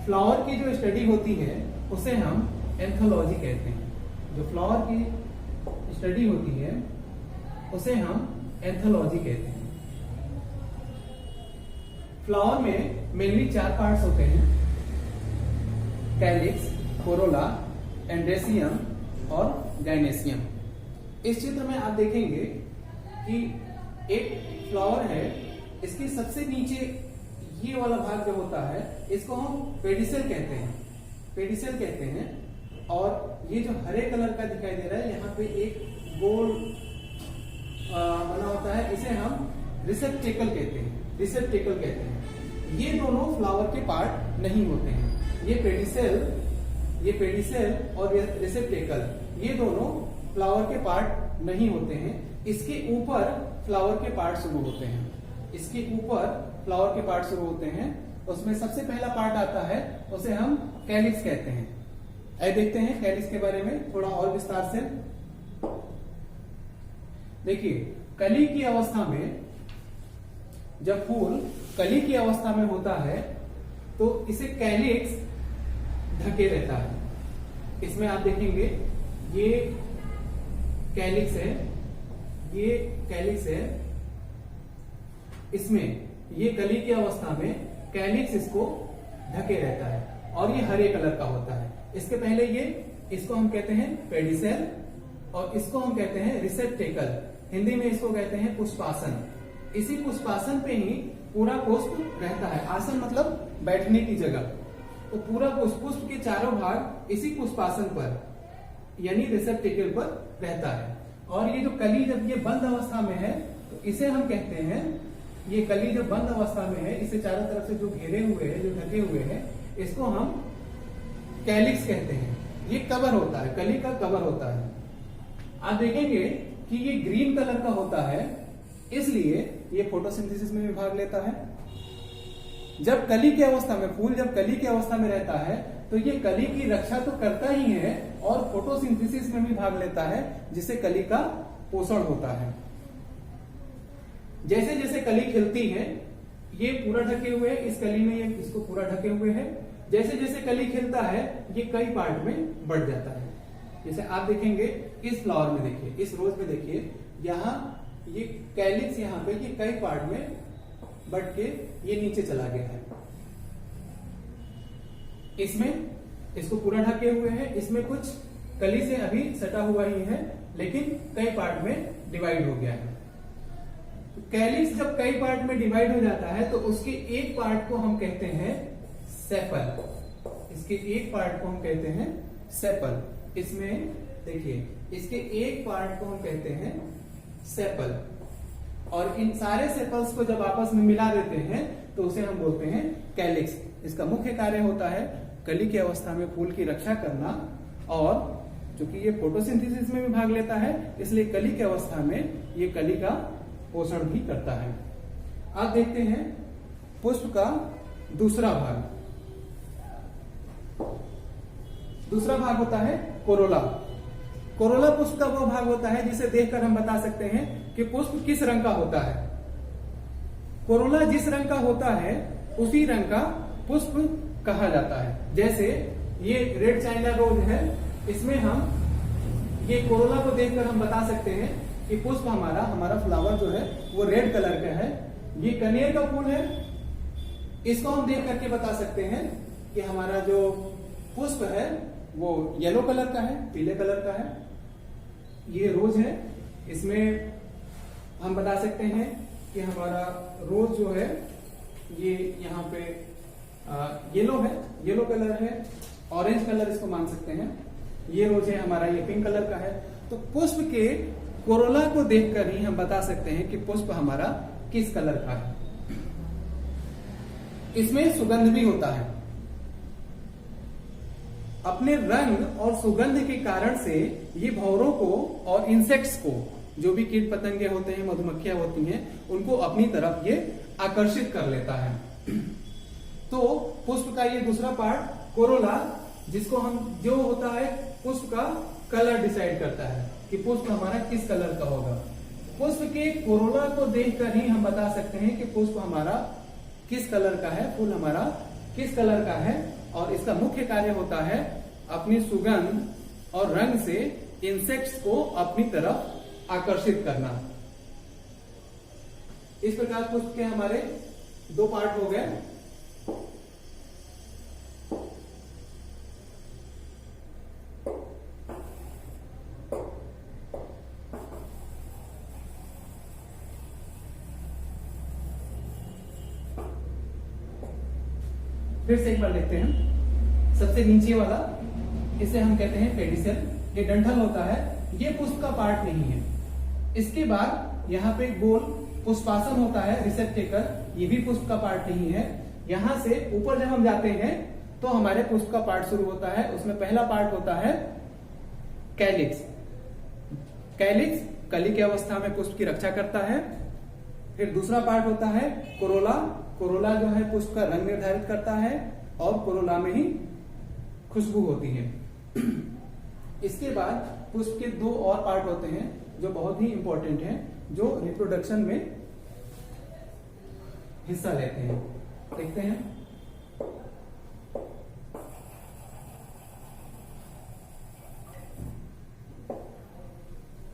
Flower की जो study होती है उसे हम एंथोलॉजी कहते हैं। जो फ्लावर की स्टडी होती है उसे हम एंथोलॉजी कहते हैं। फ्लावर में मेनली 4 पार्ट्स होते हैं, कैलिक्स, कोरोला, एंड्रेसियम और गाइनेसियम। इस चित्र में आप देखेंगे कि एक फ्लावर है, इसके सबसे नीचे ये वाला भाग जो होता है इसको हम पेडिसेल कहते हैं, पेडिसेल कहते हैं। और ये जो हरे कलर का दिखाई दे रहा है यहाँ पे एक गोल बना होता है, इसे हम रिसेप्टेकल कहते हैं, रिसेप्टेकल कहते हैं। ये दोनों फ्लावर के पार्ट नहीं होते हैं। ये पेडिसेल और रिसेप्टेकल ये दोनों फ्लावर के पार्ट नहीं होते हैं। इसके ऊपर फ्लावर के पार्ट शुरू होते हैं, इसके ऊपर फ्लावर के पार्ट शुरू होते हैं। उसमें सबसे पहला पार्ट आता है उसे हम कैलिक्स कहते हैं। आइए देखते हैं कैलिक्स के बारे में थोड़ा और विस्तार से। देखिए, कली की अवस्था में जब फूल कली की अवस्था में होता है तो इसे कैलिक्स ढके रहता है। इसमें आप देखेंगे ये कैलिक्स है, ये कैलिक्स है। इसमें ये कली की अवस्था में कैलिक्स इसको ढके रहता है और ये हरे कलर का होता है। इसके पहले इसको हम कहते हैं पेडिसेल और इसको हम कहते हैं रिसेप्टेकल। हिंदी में इसको कहते हैं पुष्पासन। इसी पुष्पासन पे ही पूरा पुष्प रहता है। आसन मतलब बैठने की जगह। तो पूरा पुष्प के चारों भाग इसी पुष्पासन पर यानी रिसेप्टेकल पर रहता है। और ये जो कली जब ये बंद अवस्था में है तो इसे हम कहते हैं, ये कली जब बंद अवस्था में है, इसे चारों तरफ से जो घेरे हुए है, जो ढके हुए हैं, इसको हम कैलिक्स कहते हैं। ये कवर होता है, कली का कवर होता है। आप देखेंगे कि ये ग्रीन कलर का होता है, इसलिए ये फोटोसिंथेसिस में भी भाग लेता है। जब कली की अवस्था में, फूल जब कली की अवस्था में रहता है तो ये कली की रक्षा तो करता ही है और फोटोसिंथेसिस में भी भाग लेता है, जिससे कली का पोषण होता है। जैसे जैसे कली खिलती है, ये पूरा ढके हुए है, इस कली में ये इसको पूरा ढके हुए है। जैसे जैसे कली खिलता है ये कई पार्ट में बढ़ जाता है। जैसे आप देखेंगे इस फ्लावर में, देखिए इस रोज में, देखिए यहाँ ये कैलिक्स यहाँ पे ये कई पार्ट में बढ़ के ये नीचे चला गया है। इसमें इसको पूरा ढके हुए है, इसमें कुछ कली से अभी सटा हुआ ही है लेकिन कई पार्ट में डिवाइड हो गया है। तो कैलिक्स जब कई पार्ट में डिवाइड हो जाता है तो उसके एक पार्ट को हम कहते हैं सेपल। इसके एक पार्ट को हम कहते हैं सेपल। इसमें देखिए इसके एक पार्ट को हम कहते हैं सेपल। और इन सारे सेपल्स को जब आपस में मिला देते हैं तो उसे हम बोलते हैं कैलिक्स। इसका मुख्य कार्य होता है कली की अवस्था में फूल की रक्षा करना, और चूंकि ये फोटोसिंथेसिस में भी भाग लेता है इसलिए कली की अवस्था में ये कली का पोषण भी करता है। अब देखते हैं पुष्प का दूसरा भाग। दूसरा भाग होता है कोरोला। कोरोला पुष्प का वो भाग होता है जिसे देखकर हम बता सकते हैं कि पुष्प किस रंग का होता है। कोरोला जिस रंग का होता है उसी रंग का पुष्प कहा जाता है। जैसे ये रेड चाइना रोज है, इसमें हम ये कोरोला को देखकर हम बता सकते हैं कि पुष्प हमारा फ्लावर जो है वो रेड कलर का है। ये कनेर का फूल है, इसको हम देख करके बता सकते हैं कि हमारा जो पुष्प है वो येलो कलर का है, पीले कलर का है। ये रोज है, इसमें हम बता सकते हैं कि हमारा रोज जो है ये यहाँ पे येलो है, येलो कलर है, ऑरेंज कलर इसको मान सकते हैं। ये रोज है हमारा, ये पिंक कलर का है। तो पुष्प के कोरोला को देखकर ही हम बता सकते हैं कि पुष्प हमारा किस कलर का है। इसमें सुगंध भी होता है। अपने रंग और सुगंध के कारण से ये भंवरों को और इंसेक्ट्स को, जो भी कीट पतंगे होते हैं, मधुमक्खियां होती हैं, उनको अपनी तरफ ये आकर्षित कर लेता है। तो पुष्प का ये दूसरा पार्ट कोरोला, जिसको हम जो होता है पुष्प का कलर डिसाइड करता है कि पुष्प हमारा किस कलर का होगा। पुष्प के कोरोला को देखकर ही हम बता सकते हैं कि पुष्प हमारा किस कलर का है, फूल हमारा किस कलर का है, और इसका मुख्य कार्य होता है अपनी सुगंध और रंग से इंसेक्ट्स को अपनी तरफ आकर्षित करना। इस प्रकार पुष्प के हमारे 2 पार्ट हो गए। फिर से एक बार देखते हैं। सबसे नीचे वाला, इसे हम कहते हैं पेडिसेल, ये डंठल होता है, ये पुष्प का पार्ट नहीं है। इसके बाद यहाँ पे गोल पुष्पासन होता है, रिसेप्टेकल, ये भी पुष्प का पार्ट नहीं है। यहां से ऊपर जब हम जाते हैं तो हमारे पुष्प का पार्ट शुरू होता है। उसमें पहला पार्ट होता है कैलिक्स। कैलिक्स कली की अवस्था में पुष्प की रक्षा करता है। फिर दूसरा पार्ट होता है कोरोला। कोरोला जो है पुष्प का रंग निर्धारित करता है और कोरोला में ही खुशबू होती है। इसके बाद पुष्प के 2 और पार्ट होते हैं जो बहुत ही इंपॉर्टेंट हैं, जो रिप्रोडक्शन में हिस्सा लेते हैं। देखते हैं।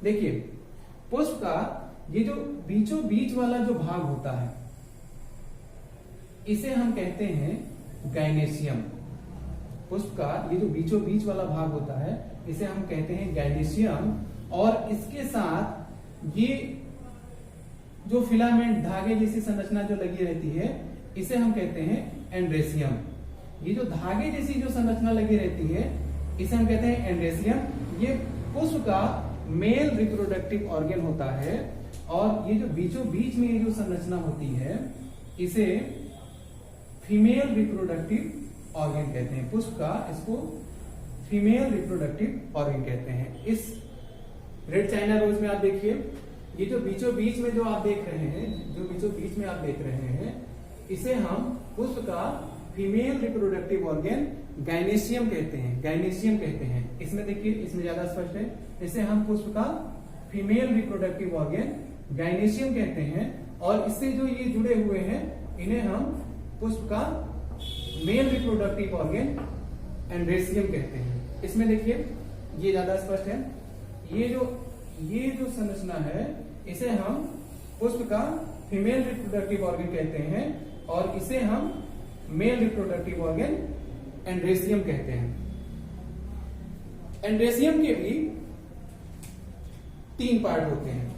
देखिए, पुष्प का ये जो बीचों बीच वाला जो भाग होता है, इसे हम कहते हैं गाइनेशियम। पुष्प का ये जो बीचों बीच वाला भाग होता है, इसे हम कहते हैं गाइनेशियम। और इसके साथ ये जो फिलामेंट, धागे जैसी संरचना जो लगी रहती है, इसे हम कहते हैं एंड्रेसियम। ये जो धागे जैसी जो संरचना लगी रहती है, इसे हम कहते हैं एंड्रेसियम। ये पुष्प का मेल रिप्रोडक्टिव ऑर्गन होता है। और ये जो बीचों बीच में ये जो संरचना होती है, इसे फीमेल रिप्रोडक्टिव ऑर्गन कहते हैं। पुष्प का इसको फीमेल रिप्रोडक्टिव ऑर्गन कहते हैं। इस रेड चाइना रोज में आप देखिए, ये जो बीचों बीच में जो आप देख रहे हैं, जो बीचों बीच में आप देख रहे हैं, इसे हम पुष्प का फीमेल रिप्रोडक्टिव ऑर्गन गाइनेशियम कहते हैं। गाइनेशियम कहते हैं। इसमें देखिए, इसमें ज्यादा स्पष्ट है। इसे हम पुष्प का फीमेल रिप्रोडक्टिव ऑर्गन गाइनेशियम कहते हैं। और इससे जो ये जुड़े हुए हैं, इन्हें हम पुष्प का मेल रिप्रोडक्टिव ऑर्गन एंड्रेसियम कहते हैं। इसमें देखिए, ये ज्यादा स्पष्ट है। ये जो संरचना है, इसे हम पुष्प का फीमेल रिप्रोडक्टिव ऑर्गन कहते हैं और इसे हम मेल रिप्रोडक्टिव ऑर्गन एंड्रेसियम कहते हैं। एंड्रेसियम के भी 3 पार्ट होते हैं।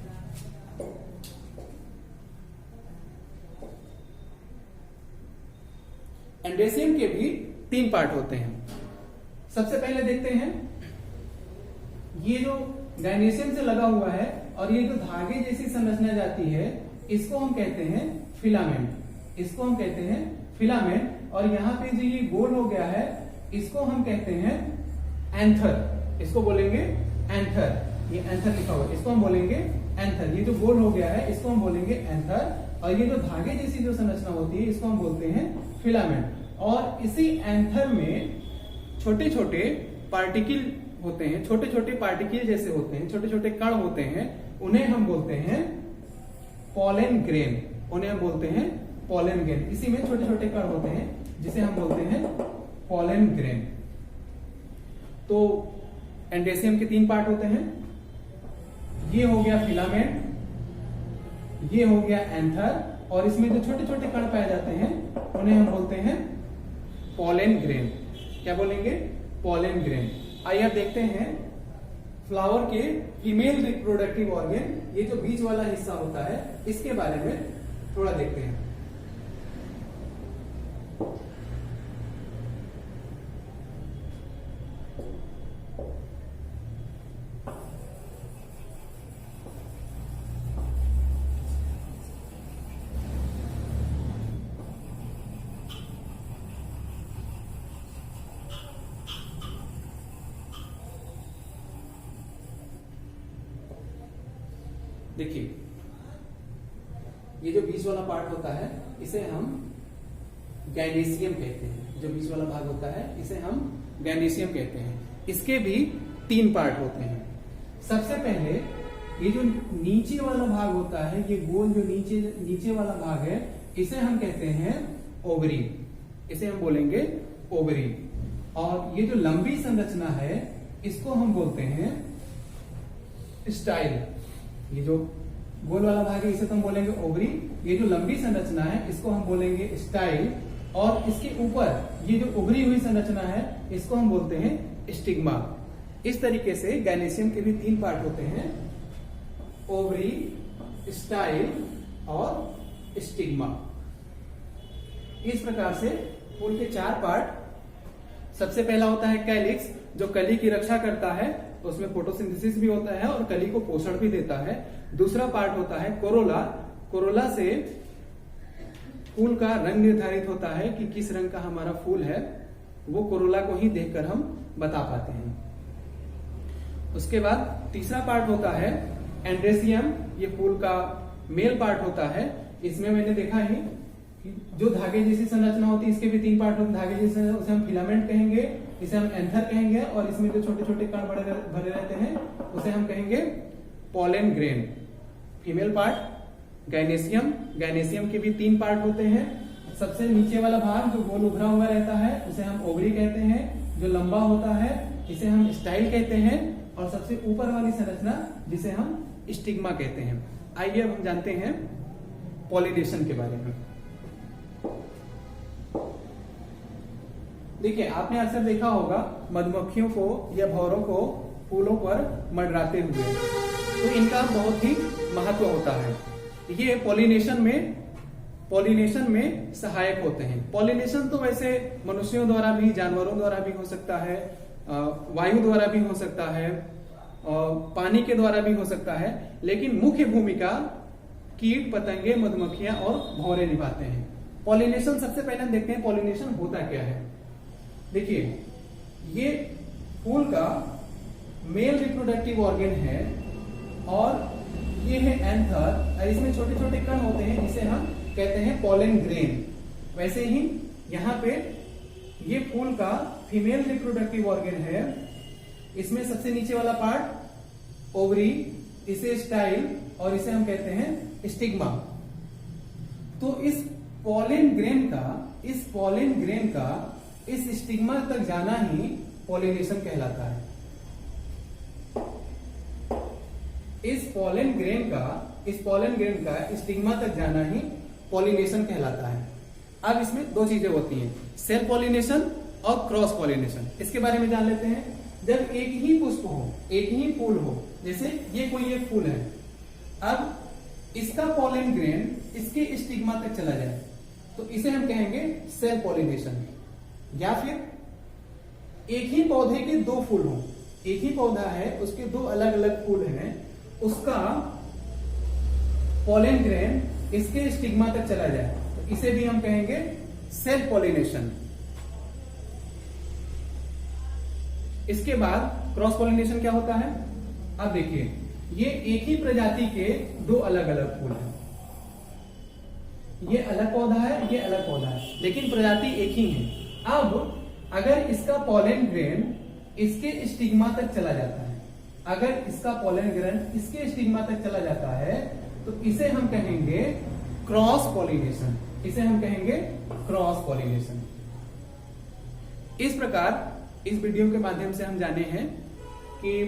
एंड्रेसियम के भी 3 पार्ट होते हैं। सबसे पहले देखते हैं, ये जो गाइनेशियम से लगा हुआ है और ये जो धागे जैसी संरचना जाती है, इसको हम कहते हैं फिलामेंट। इसको हम कहते हैं फिलामेंट। और यहाँ पे जो ये गोल हो गया है, इसको हम कहते हैं एंथर। इसको बोलेंगे एंथर। ये एंथर लिखा हुआ है, इसको हम बोलेंगे एंथर। ये जो गोल हो गया है, इसको हम बोलेंगे एंथर। और ये जो धागे जैसी जो संरचना होती है, इसको हम बोलते हैं फिलामेंट। और इसी एंथर में छोटे छोटे पार्टिकल होते हैं, छोटे छोटे पार्टिकल जैसे होते हैं, छोटे छोटे कण होते हैं, उन्हें हम बोलते हैं पॉलन ग्रेन। उन्हें हम बोलते हैं पॉलन ग्रेन। इसी में छोटे छोटे कण होते हैं जिसे हम बोलते हैं पॉलन ग्रेन। तो एंड्रेसियम के 3 पार्ट होते हैं। ये हो गया फिलामेंट, ये हो गया एंथर, और इसमें जो छोटे छोटे कण पाए जाते हैं, उन्हें हम बोलते हैं पॉलन ग्रेन। क्या बोलेंगे? Pollen grain. आइए अब देखते हैं फ्लावर के फीमेल रिप्रोडक्टिव ऑर्गन, ये जो बीच वाला हिस्सा होता है, इसके बारे में थोड़ा देखते हैं। देखिए, ये जो बीच वाला पार्ट होता है, इसे हम गाइनेशियम कहते हैं। जो बीच वाला भाग होता है, इसे हम गाइनेशियम कहते हैं। इसके भी 3 पार्ट होते हैं। सबसे पहले ये जो नीचे वाला भाग होता है, ये गोल जो नीचे वाला भाग है, इसे हम कहते हैं ओवरी। इसे हम बोलेंगे ओवरी। और ये जो लंबी संरचना है इसको हम बोलते हैं स्टाइल। ये जो गोल वाला भाग है इसे तो हम बोलेंगे ओवरी, ये जो लंबी संरचना है इसको हम बोलेंगे स्टाइल, और इसके ऊपर ये जो उभरी हुई संरचना है इसको हम बोलते हैं स्टिग्मा। इस तरीके से गायनेसियम के भी 3 पार्ट होते हैं, ओवरी, स्टाइल और स्टिग्मा। इस प्रकार से फूल के 4 पार्ट। सबसे पहला होता है कैलिक्स, जो कली की रक्षा करता है, उसमें फोटोसिंथेसिस भी होता है और कली को पोषण भी देता है। दूसरा पार्ट होता है कोरोला। कोरोला से फूल का रंग निर्धारित होता है कि किस रंग का हमारा फूल है, वो कोरोला को ही देखकर हम बता पाते हैं। उसके बाद तीसरा पार्ट होता है एंड्रेसियम। ये फूल का मेल पार्ट होता है। इसमें मैंने देखा है कि जो धागे जैसी संरचना होती है इसके भी 3 पार्ट होते हैं। धागे जैसे उसे हम फिलामेंट कहेंगे, इसे हम एंथर कहेंगे, और इसमें जो छोटे छोटे कण भरे रहते हैं उसे हम कहेंगे pollen grain. Female part gynoecium. Gynoecium के भी 3 पार्ट होते हैं। सबसे नीचे वाला भाग जो गोल उभरा हुआ रहता है उसे हम ओवरी कहते हैं, जो लंबा होता है इसे हम स्टाइल कहते हैं, और सबसे ऊपर वाली संरचना जिसे हम स्टिग्मा कहते हैं। आइए अब हम जानते हैं पॉलिनेशन के बारे में। देखिए, आपने अक्सर देखा होगा मधुमक्खियों को या भौरों को फूलों पर मंडराते हुए, तो इनका बहुत ही महत्व होता है। ये पॉलिनेशन में सहायक होते हैं। पॉलिनेशन तो वैसे मनुष्यों द्वारा भी, जानवरों द्वारा भी हो सकता है, वायु द्वारा भी हो सकता है, पानी के द्वारा भी हो सकता है, लेकिन मुख्य भूमिका कीट, पतंगे, मधुमक्खियां और भौरे निभाते हैं। पॉलिनेशन, सबसे पहले हम देखते हैं पॉलिनेशन होता क्या है। देखिए, ये फूल का मेल रिप्रोडक्टिव ऑर्गन है, और ये है एंथर, और इसमें छोटे छोटे कण होते हैं जिसे हम कहते हैं पोलन ग्रेन। वैसे ही यहाँ पे ये फूल का फीमेल रिप्रोडक्टिव ऑर्गन है। इसमें सबसे नीचे वाला पार्ट ओवरी, इसे स्टाइल, और इसे हम कहते हैं स्टिग्मा। तो इस पोलन ग्रेन का इस स्टिग्मा तक जाना ही पॉलिनेशन कहलाता है। इस पोलन ग्रेन का स्टिग्मा तक जाना ही पॉलिनेशन कहलाता है। अब इसमें 2 चीजें होती हैं, सेल्फ पॉलिनेशन और क्रॉस पॉलिनेशन। इसके बारे में जान लेते हैं। जब एक ही पुष्प हो, एक ही फूल हो, जैसे ये कोई एक फूल है, अब इसका पोलन ग्रेन इसके स्टिग्मा तक चला जाए तो इसे हम कहेंगे सेल्फ पॉलिनेशन। या फिर एक ही पौधे के 2 फूल हो, एक ही पौधा है उसके 2 अलग अलग फूल हैं, उसका पोलन ग्रेन इसके स्टिग्मा तक चला जाए तो इसे भी हम कहेंगे सेल्फ पॉलिनेशन। इसके बाद क्रॉस पॉलिनेशन क्या होता है। अब देखिए, ये एक ही प्रजाति के 2 अलग अलग फूल हैं। ये अलग पौधा है, ये अलग पौधा है, लेकिन प्रजाति एक ही है। अब अगर इसका पोलन ग्रेन इसके स्टिग्मा तक चला जाता है, अगर इसका पोलन ग्रेन इसके स्टिग्मा तक चला जाता है तो इसे हम कहेंगे क्रॉस पॉलिनेशन। इसे हम कहेंगे क्रॉस पॉलिनेशन। इस प्रकार इस वीडियो के माध्यम से हम जाने हैं कि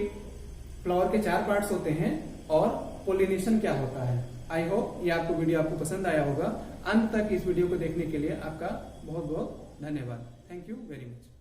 फ्लावर के 4 पार्ट्स होते हैं और पॉलिनेशन क्या होता है। आई होप ये वीडियो आपको पसंद आया होगा। अंत तक इस वीडियो को देखने के लिए आपका बहुत बहुत धन्यवाद। Thank you very much.